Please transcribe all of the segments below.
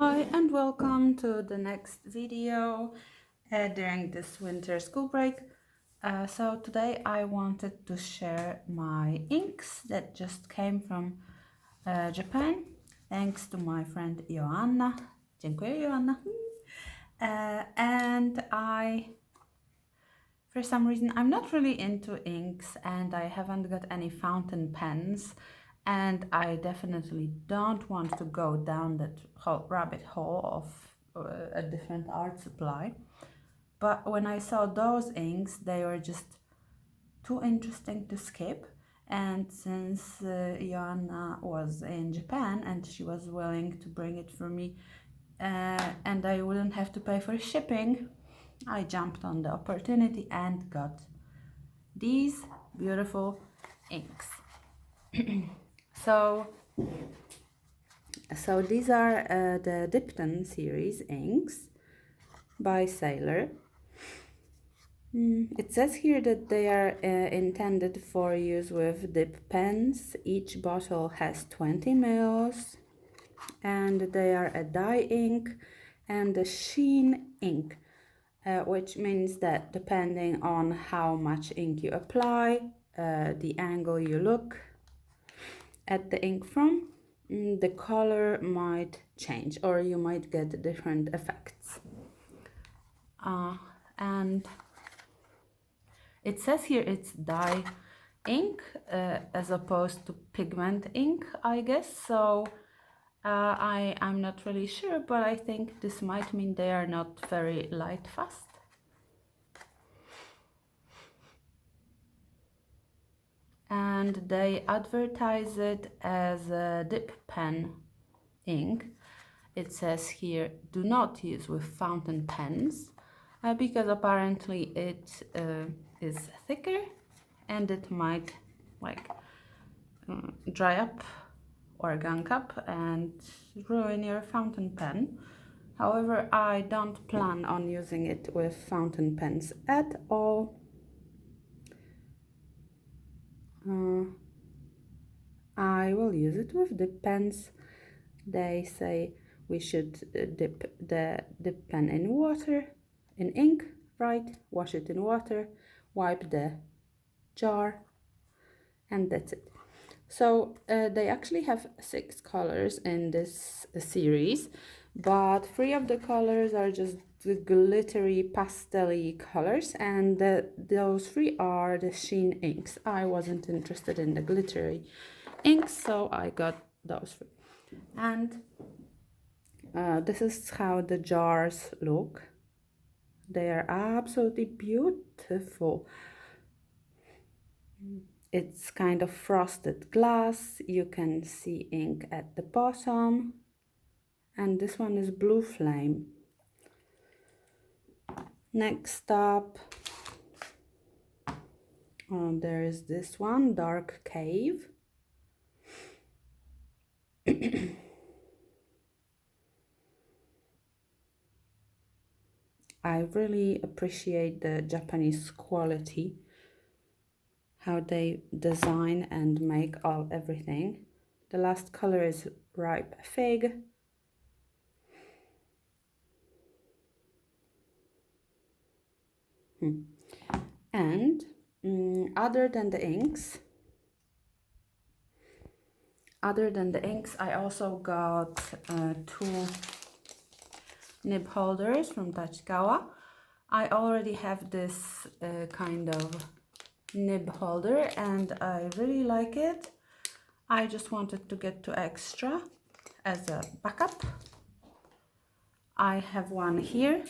Hi and welcome to the next video during this winter school break. So today I wanted to share my inks that just came from Japan, thanks to my friend Joanna. Dziękuję, Joanna. And for some reason, I'm not really into inks and I haven't got any fountain pens. And I definitely don't want to go down that whole rabbit hole of a different art supply. But when I saw those inks, they were just too interesting to skip. And since Joanna was in Japan and she was willing to bring it for me, and I wouldn't have to pay for shipping, I jumped on the opportunity and got these beautiful inks. So these are the Dipton series inks by Sailor. It says here that they are intended for use with dip pens. Each bottle has 20 mils and they are a dye ink and a sheen ink, which means that depending on how much ink you apply, the angle you look at the ink from, the color might change or you might get different effects. And it says here it's dye ink as opposed to pigment ink, I guess. So I'm not really sure, but I think this might mean they are not very light fast. And they advertise it as a dip pen ink. It says here, do not use with fountain pens, because apparently it is thicker and it might dry up or gunk up and ruin your fountain pen. However, I don't plan on using it with fountain pens at all. I will use it with dip pens. They say we should dip the dip pen in water, in ink, right? Wash it in water, wipe the jar, and that's it. So they actually have 6 colors in this series, but 3 of the colors are just the glittery pastel-y colors, and those 3 are the sheen inks. I wasn't interested in the glittery inks, so I got those 3. And this is how the jars look. They are absolutely beautiful. It's kind of frosted glass. You can see ink at the bottom. And this one is blue flame. Next up, there is this one, dark cave. I really appreciate the Japanese quality, how they design and make everything. The last color is ripe fig. And other than the inks, I also got 2 nib holders from TAchikawa. I already have this kind of nib holder and I really like it. I just wanted to get 2 extra as a backup. I have one here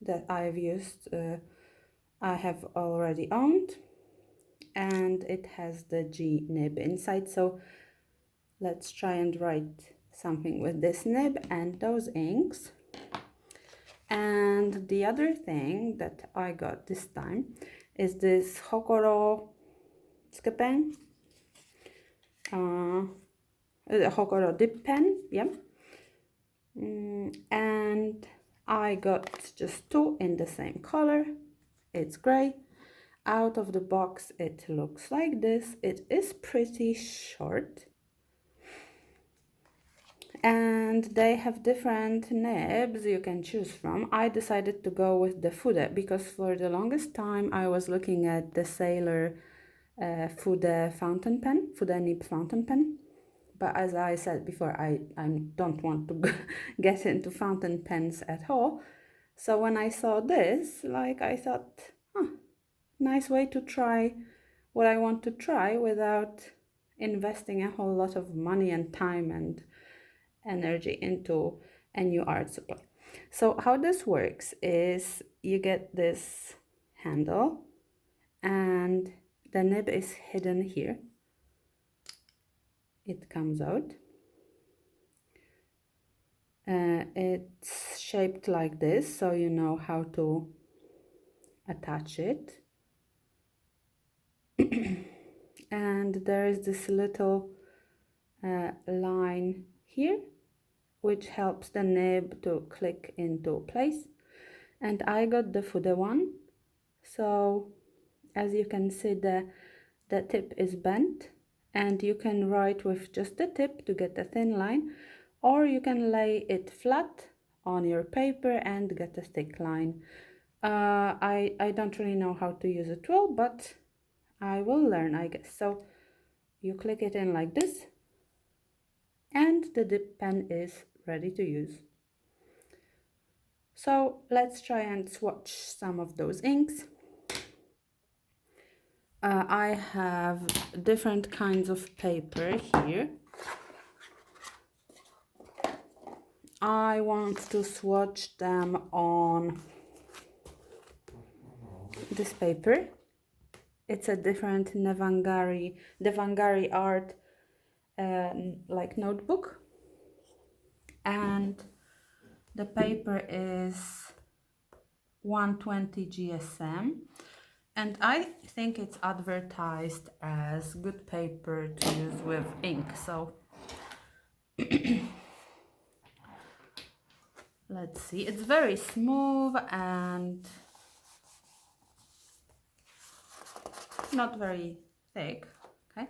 that I've used, I have already owned, and it has the G nib inside. So let's try and write something with this nib and those inks. And the other thing that I got this time is this Hocoro pen, Hocoro dip pen, yeah. And I got just 2 in the same color. It's gray. Out of the box it looks like this. It is pretty short and they have different nibs you can choose from. I decided to go with the Fude because for the longest time I was looking at the Sailor Fude fountain pen, Fude nib fountain pen. But as I said before, I don't want to get into fountain pens at all. So when I saw this, like, I thought, nice way to try what I want to try without investing a whole lot of money and time and energy into a new art supply. So how this works is you get this handle and the nib is hidden here. It comes out. It's shaped like this, so you know how to attach it. And there is this little line here which helps the nib to click into place. And I got the Fude one, so as you can see the tip is bent, and you can write with just the tip to get a thin line, or you can lay it flat on your paper and get a thick line. I don't really know how to use it well, but I will learn, I guess. So you click it in like this, and the dip pen is ready to use. So let's try and swatch some of those inks. I have different kinds of paper here. I want to swatch them on this paper. It's a different Devangari art like notebook, and the paper is 120 GSM, and I think it's advertised as good paper to use with ink. So let's see, it's very smooth and not very thick. Okay,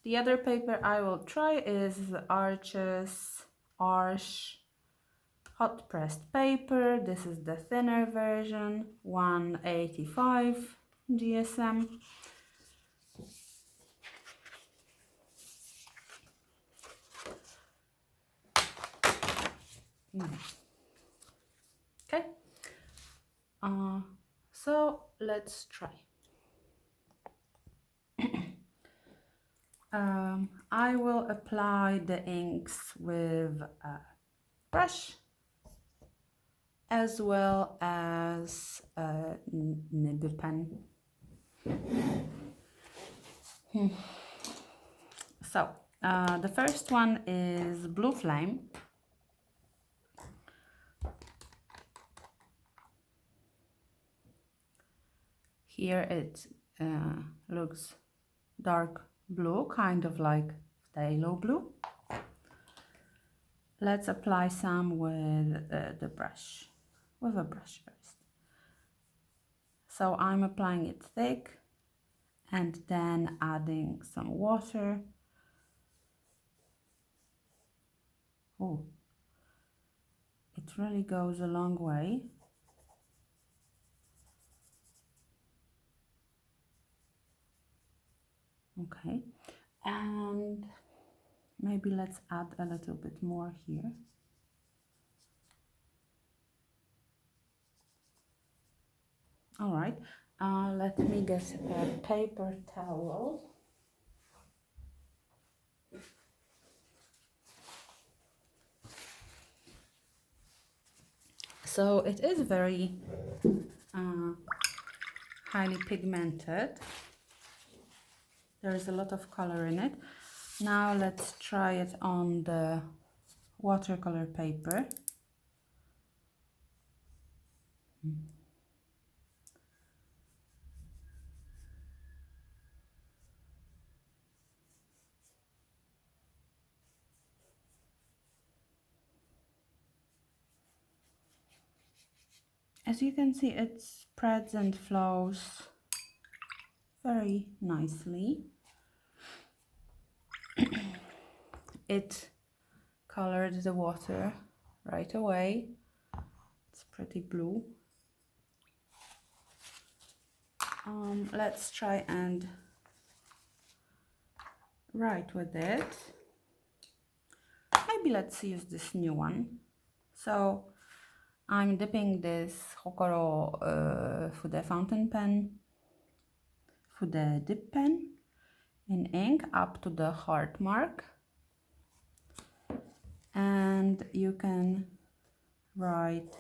the other paper I will try is Arches Arch hot pressed paper. This is the thinner version, 185 GSM. Okay, so let's try. I will apply the inks with a brush as well as a nib pen. So the first one is Blue Flame. Here it looks dark blue, kind of like phthalo blue. Let's apply some with the brush, with a brush first. So I'm applying it thick and then adding some water. Oh, it really goes a long way. Okay, and maybe let's add a little bit more here. All right, let me get a paper towel. So it is very highly pigmented. There is a lot of color in it. Now let's try it on the watercolor paper. As you can see, it spreads and flows very nicely. It colored the water right away. It's pretty blue. Let's try and write with it. Maybe let's use this new one. So I'm dipping this Hocoro Fude fountain pen, Fude dip pen in ink up to the heart mark. And you can write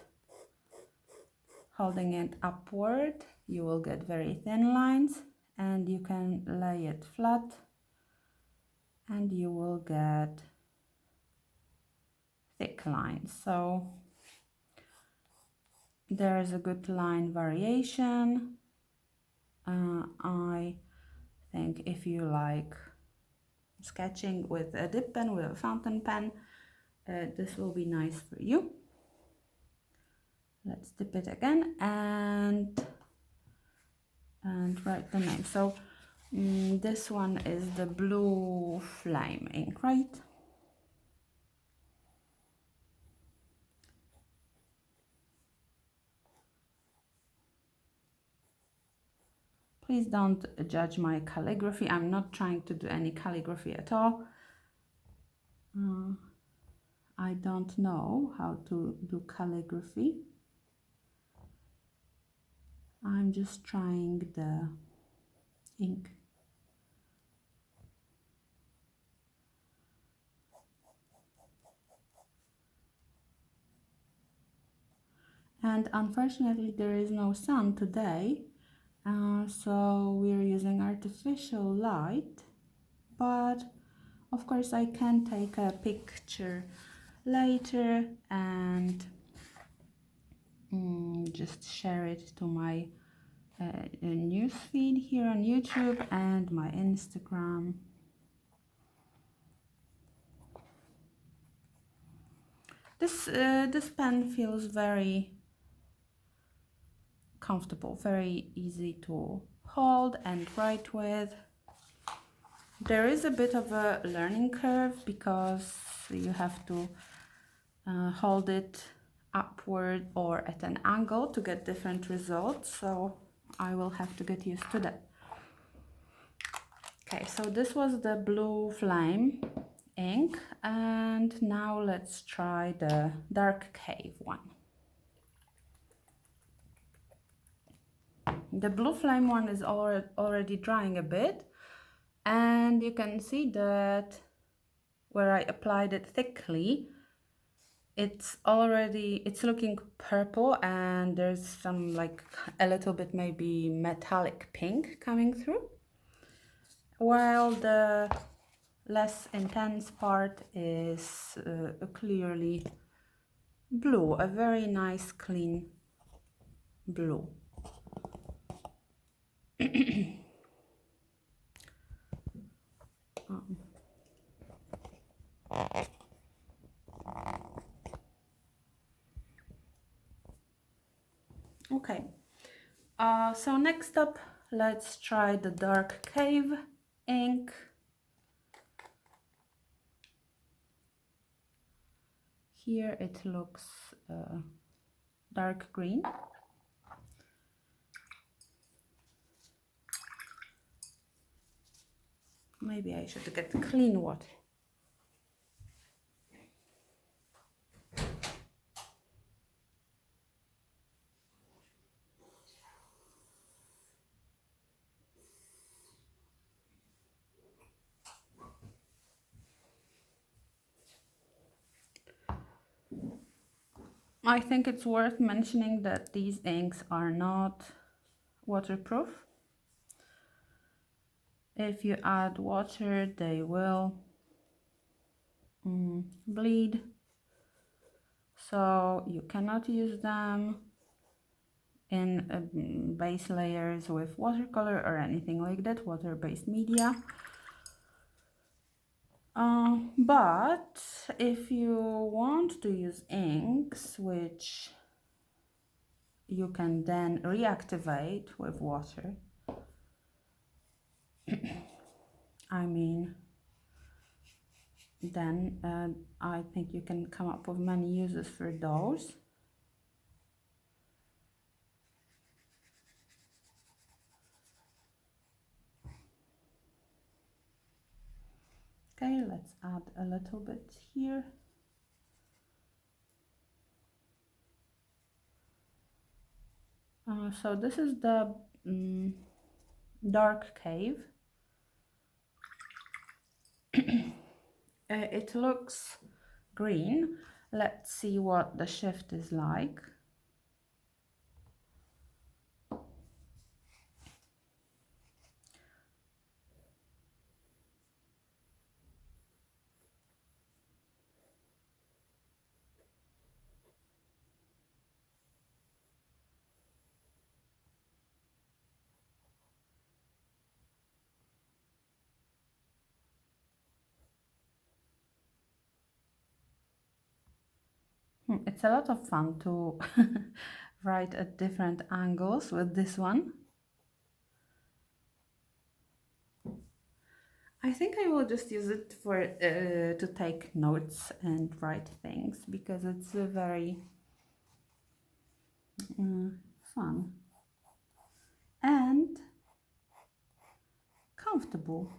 holding it upward. You will get very thin lines, and you can lay it flat and you will get thick lines. So there is a good line variation. I think if you like sketching with a dip pen, with a fountain pen, this will be nice for you. Let's dip it again and write the name. So this one is the blue flame ink, right? Please don't judge my calligraphy. I'm not trying to do any calligraphy at all. I don't know how to do calligraphy. I'm just trying the ink. And unfortunately there is no sun today, so we're using artificial light, but of course I can take a picture later and just share it to my news feed here on YouTube and my Instagram. This pen feels very comfortable, very easy to hold and write with. There is a bit of a learning curve because you have to hold it upward or at an angle to get different results, so I will have to get used to that. Okay, so this was the blue flame ink, and now let's try the dark cave one. The blue flame one is already drying a bit, and you can see that where I applied it thickly, it's looking purple, and there's some like a little bit maybe metallic pink coming through, while the less intense part is clearly blue, a very nice clean blue. Okay, so next up, let's try the dark cave ink. Here it looks dark green. Maybe I should get clean water. I think it's worth mentioning that these inks are not waterproof. If you add water, they will bleed, so you cannot use them in base layers with watercolor or anything like that, water-based media. But if you want to use inks which you can then reactivate with water, I mean, then I think you can come up with many uses for those. Okay, let's add a little bit here. So this is the dark cave. It looks green. Let's see what the shift is like. It's a lot of fun to write at different angles with this one. I think I will just use it for to take notes and write things because it's very fun and comfortable.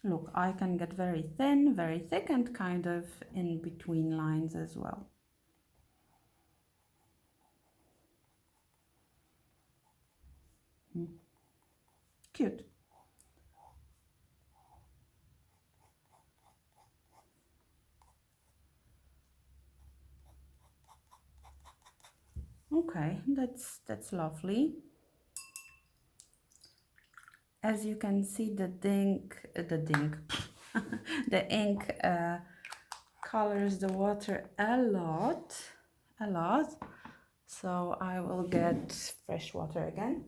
Look, I can get very thin, very thick, and kind of in between lines as well. Cute. Okay, that's lovely. As you can see, the ink colors the water a lot. So I will get fresh water again.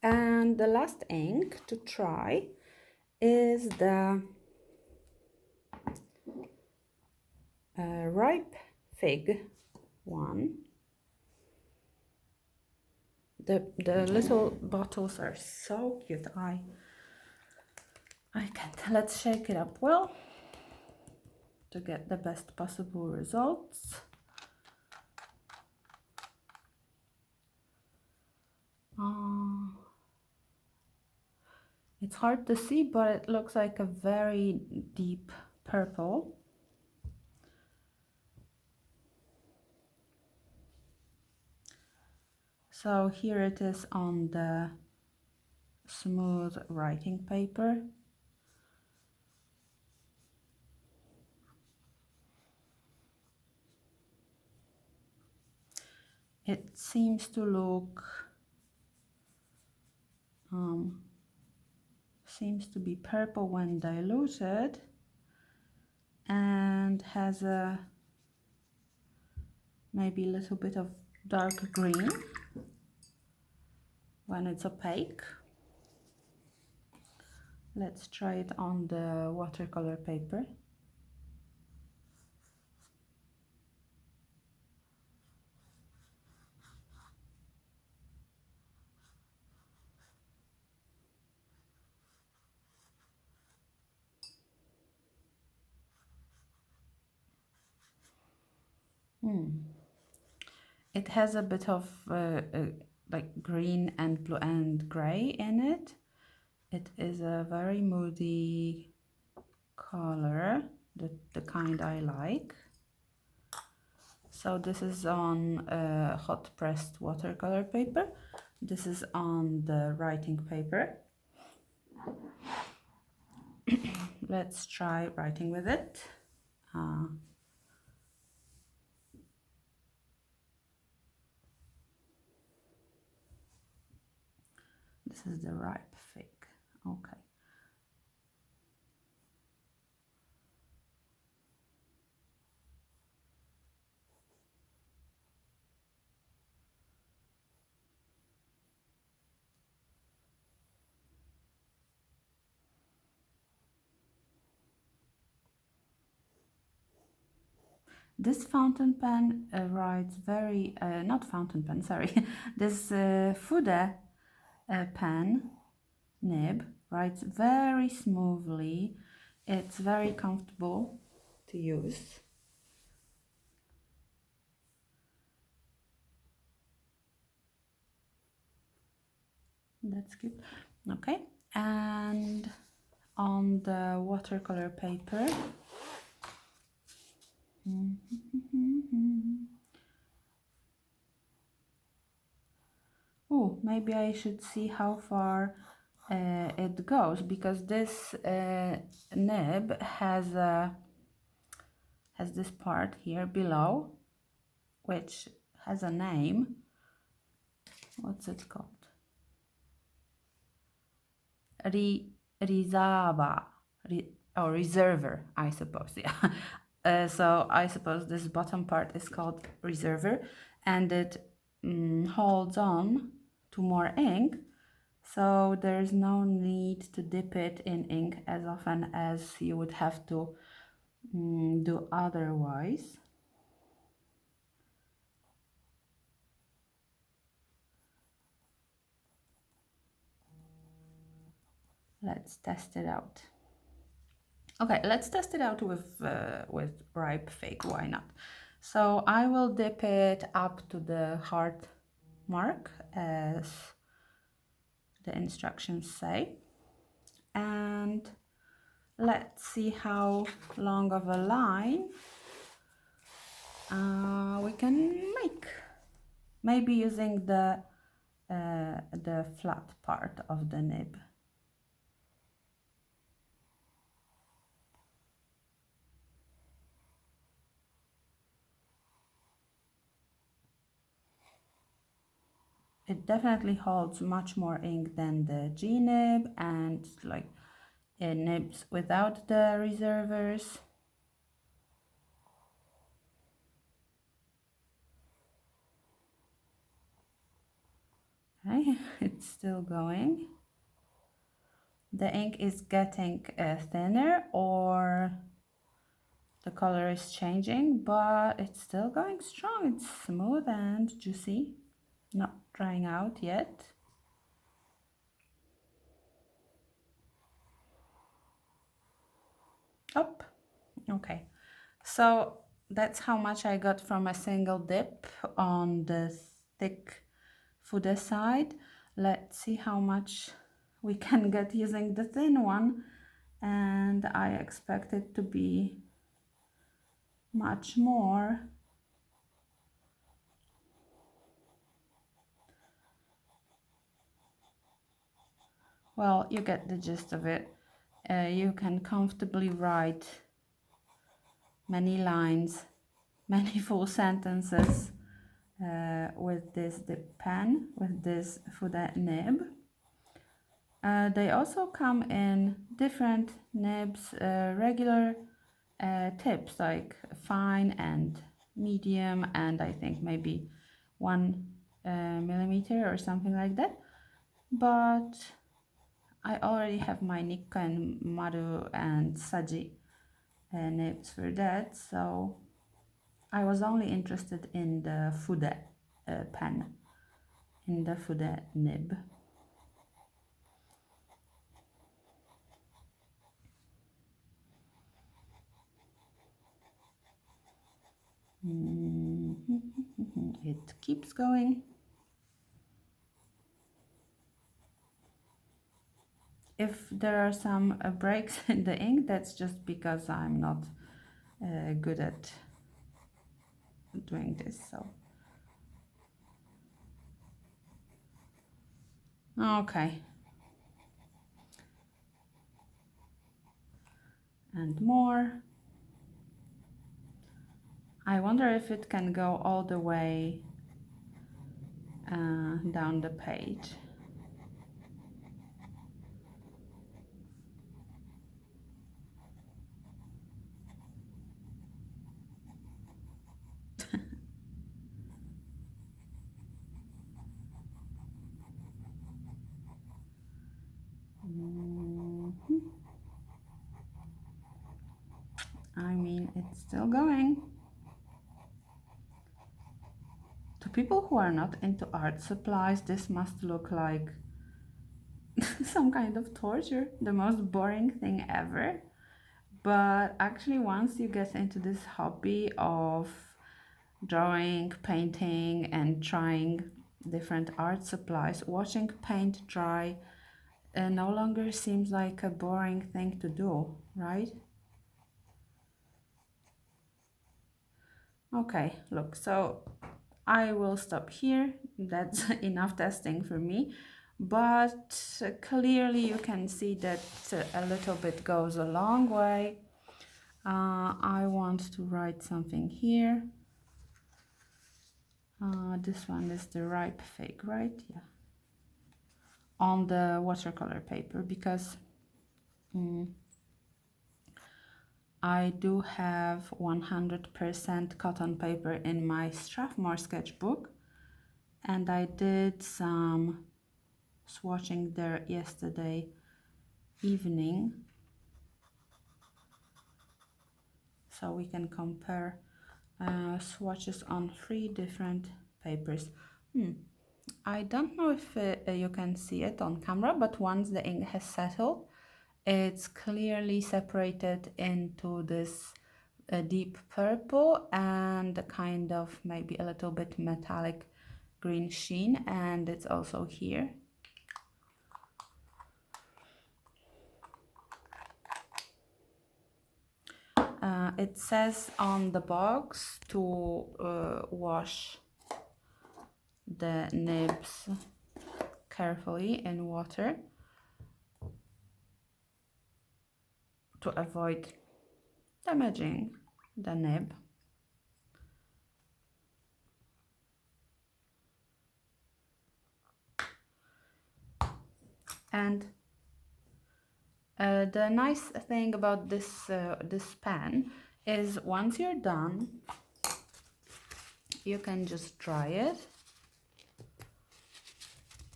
And the last ink to try is the ripe fig one. The little bottles are so cute. I can't. Let's shake it up well to get the best possible results. It's hard to see, but it looks like a very deep purple. So here it is on the smooth writing paper. It seems to look, seems to be purple when diluted and has a maybe a little bit of dark green when it's opaque. Let's try it on the watercolor paper. It has a bit of like green and blue and gray in it. It is a very moody color, the kind I like. So this is on hot pressed watercolor paper. This is on the writing paper. Let's try writing with it. This is the ripe fig. Okay. This fountain pen writes very, not fountain pen, sorry, this Fude pen nib writes very smoothly. It's very comfortable to use. That's good. Okay, and on the watercolor paper, oh, maybe I should see how far it goes, because this nib has this part here below, which has a name. What's it called? Reserva, or reserver, I suppose. Yeah. So I suppose this bottom part is called reserver, and it holds on to more ink, so there's no need to dip it in ink as often as you would have to do otherwise. Let's test it out. Okay, let's test it out with ripe fig, why not? So I will dip it up to the heart mark as the instructions say, and let's see how long of a line we can make. Maybe using the flat part of the nib. It definitely holds much more ink than the G nib and like nibs without the reservers. Okay, it's still going. The ink is getting thinner, or the color is changing, but it's still going strong. It's smooth and juicy, not drying out yet. Up. Okay, so that's how much I got from a single dip on the thick Fude side. Let's see how much we can get using the thin one, and I expect it to be much more. Well, you get the gist of it. You can comfortably write many lines, many full sentences with this dip pen, with this Fude nib. They also come in different nibs, regular tips like fine and medium, and I think maybe 1 millimeter or something like that. But I already have my Nikko and Maru and Saji nibs for that, so I was only interested in the Fude pen, in the Fude nib. It keeps going. If there are some breaks in the ink, that's just because I'm not good at doing this. So okay, and more. I wonder if it can go all the way down the page. I mean, it's still going. people who are not into art supplies, this must look like some kind of torture, the most boring thing ever. But actually, once you get into this hobby of drawing, painting, and trying different art supplies, watching paint dry no longer seems like a boring thing to do, right? Okay, look, so I will stop here. That's enough testing for me. But clearly you can see that a little bit goes a long way. I want to write something here. This one is the ripe fig, right? Yeah. On the watercolor paper, because I do have 100% cotton paper in my Strathmore sketchbook, and I did some swatching there yesterday evening, so we can compare swatches on 3 different papers. I don't know if you can see it on camera, but once the ink has settled, it's clearly separated into this deep purple and a kind of maybe a little bit metallic green sheen, and it's also here. It says on the box to wash the nibs carefully in water to avoid damaging the nib. And the nice thing about this pen is once you're done, you can just dry it,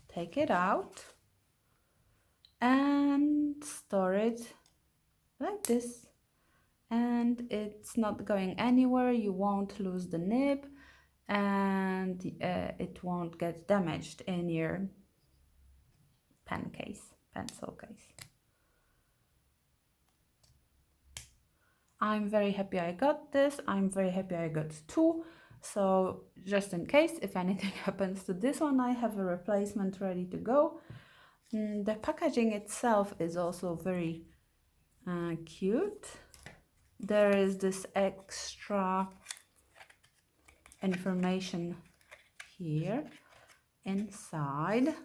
take it out, and store it like this. And it's not going anywhere, you won't lose the nib, and it won't get damaged in your pencil case. I'm very happy I got this. I'm very happy I got 2. So just in case, if anything happens to this one, I have a replacement ready to go. The packaging itself is also very cute. There is this extra information here inside.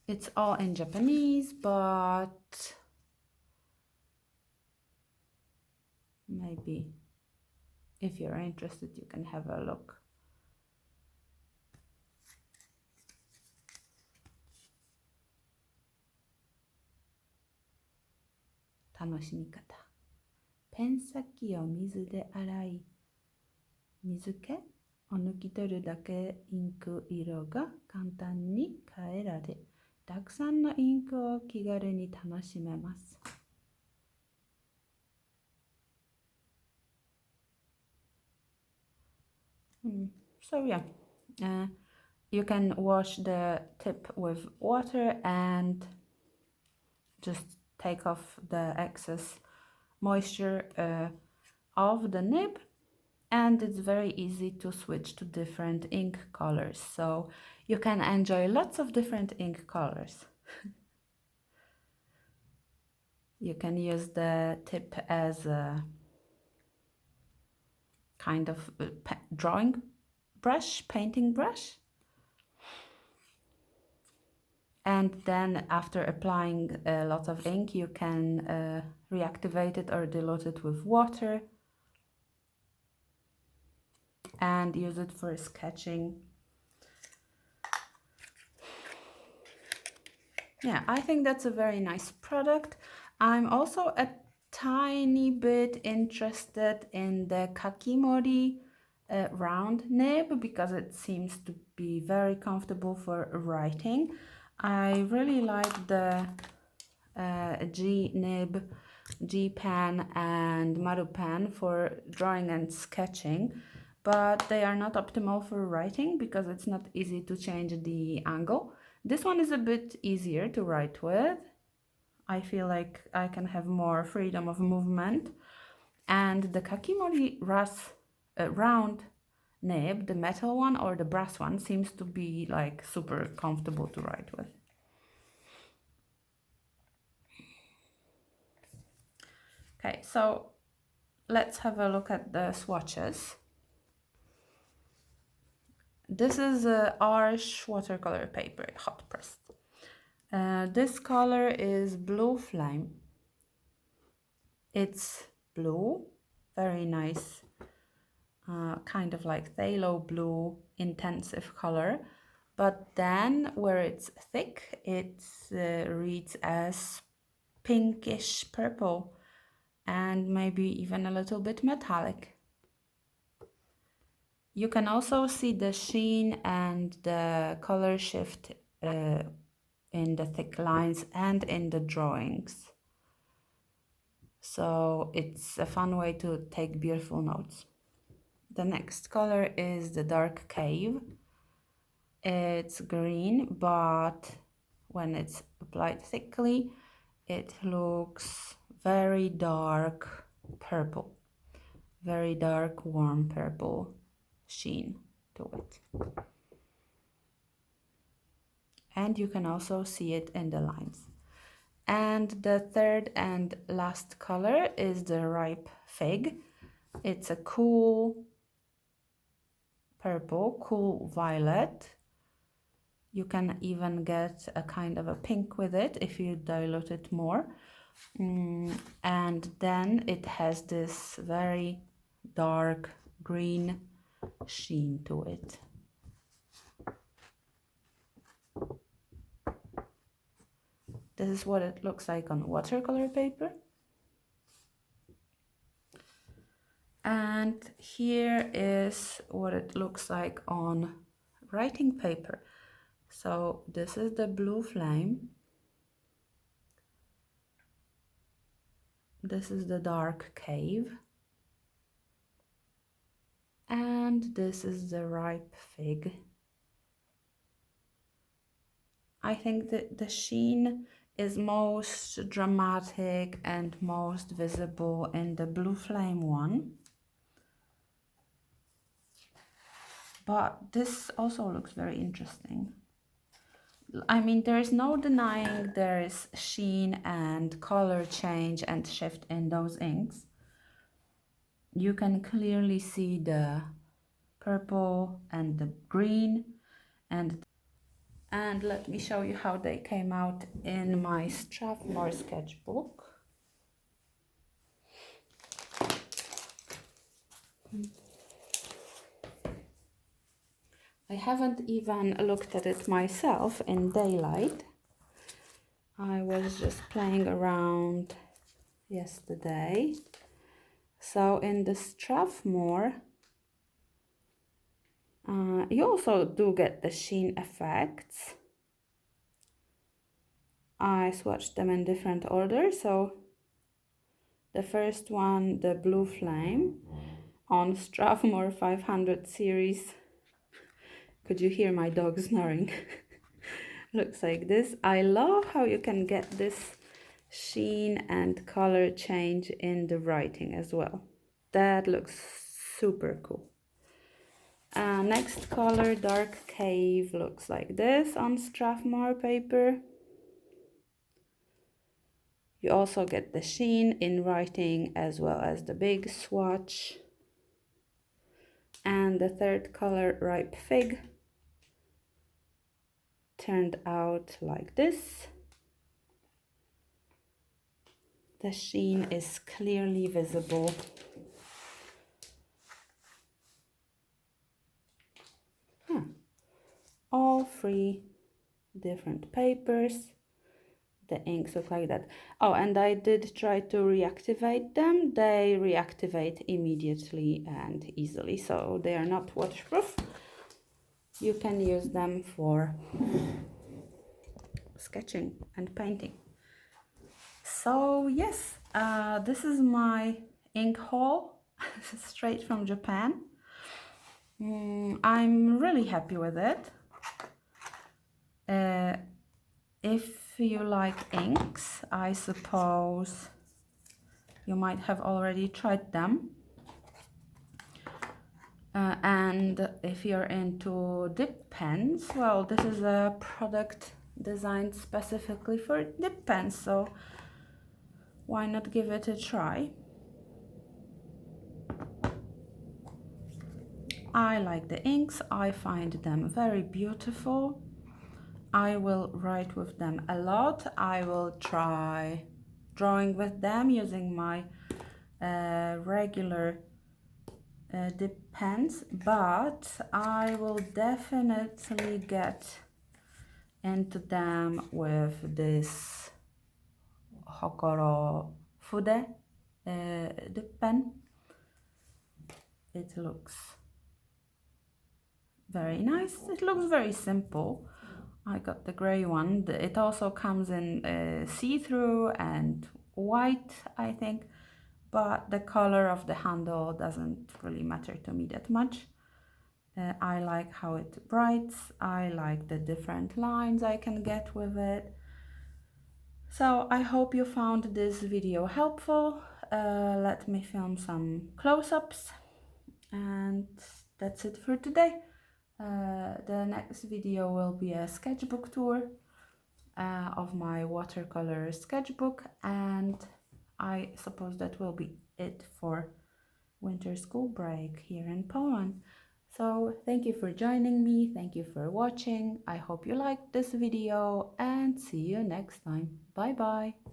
It's all in Japanese, but maybe if you're interested, you can have a look. Tanoshimikata. ペン先を水で洗い、水気を抜き取るだけインク色が簡単に変えられ、たくさんのインクを気軽に楽しめます。So yeah, you can wash the tip with water and just take off the excess moisture of the nib, and it's very easy to switch to different ink colors, so you can enjoy lots of different ink colors. You can use the tip as a kind of drawing brush, painting brush, and then after applying a lot of ink, you can reactivate it or dilute it with water and use it for sketching. Yeah, I think that's a very nice product. I'm also a tiny bit interested in the kakimori round nib because it seems to be very comfortable for writing. I really like the G nib, G pen and Maru pen for drawing and sketching, but they are not optimal for writing because it's not easy to change the angle. This one is a bit easier to write with. I feel like I can have more freedom of movement. And the Kakimori round nib, the metal one or the brass one, seems to be like super comfortable to write with. Okay, so let's have a look at the swatches. This is a Arch watercolor paper, hot pressed. This color is Blue Flame. It's blue, very nice, kind of like phthalo blue, intensive color. But then where it's thick, it reads as pinkish purple and maybe even a little bit metallic. You can also see the sheen and the color shift in the thick lines and in the drawings. So it's a fun way to take beautiful notes. The next color is the Dark Cave. It's green, but when it's applied thickly, it looks very dark purple, very dark warm purple sheen to it. And you can also see it in the lines. And the third and last color is the Ripe Fig. It's a cool purple, cool violet. You can even get a kind of a pink with it if you dilute it more. And then it has this very dark green sheen to it. This is what it looks like on watercolor paper. And here is what it looks like on writing paper. So this is the Blue Flame. This is the Dark Cave. And this is the Ripe Fig. I think that the sheen is most dramatic and most visible in the Blue Flame one. But this also looks very interesting. I mean, there is no denying there is sheen and color change and shift in those inks. You can clearly see the purple and the green, and let me show you how they came out in my Strathmore sketchbook. I haven't even looked at it myself in daylight. I was just playing around yesterday. So in the Strathmore, you also do get the sheen effects. I swatched them in different order. So the first one, the Blue Flame on Strathmore 500 series. Could you hear my dog snoring? Looks like this. I love how you can get this sheen and color change in the writing as well. That looks super cool. Next color, Dark Cave, looks like this on Strathmore paper. You also get the sheen in writing as well as the big swatch. And the third color, Ripe Fig, turned out like this. The sheen is clearly visible. All three different papers. The inks look like that. Oh, and I did try to reactivate them. They reactivate immediately and easily, so they are not waterproof. You can use them for sketching and painting. So yes, this is my ink haul straight from Japan. I'm really happy with it. If you like inks, I suppose you might have already tried them. And if you're into dip pens, well, this is a product designed specifically for dip pens, so why not give it a try? I like the inks, I find them very beautiful. I will write with them a lot. I will try drawing with them using my regular dip pens, but I will definitely get into them with this Hocoro Fude dip pen. It looks very nice. It looks very simple. I got the gray one. It also comes in see-through and white, I think, but the color of the handle doesn't really matter to me that much. I like how it writes. I like the different lines I can get with it. So I hope you found this video helpful. Let me film some close-ups, and that's it for today. The next video will be a sketchbook tour of my watercolor sketchbook, and I suppose that will be it for winter school break here in Poland. So thank you for joining me, thank you for watching. I hope you liked this video, and see you next time. Bye bye.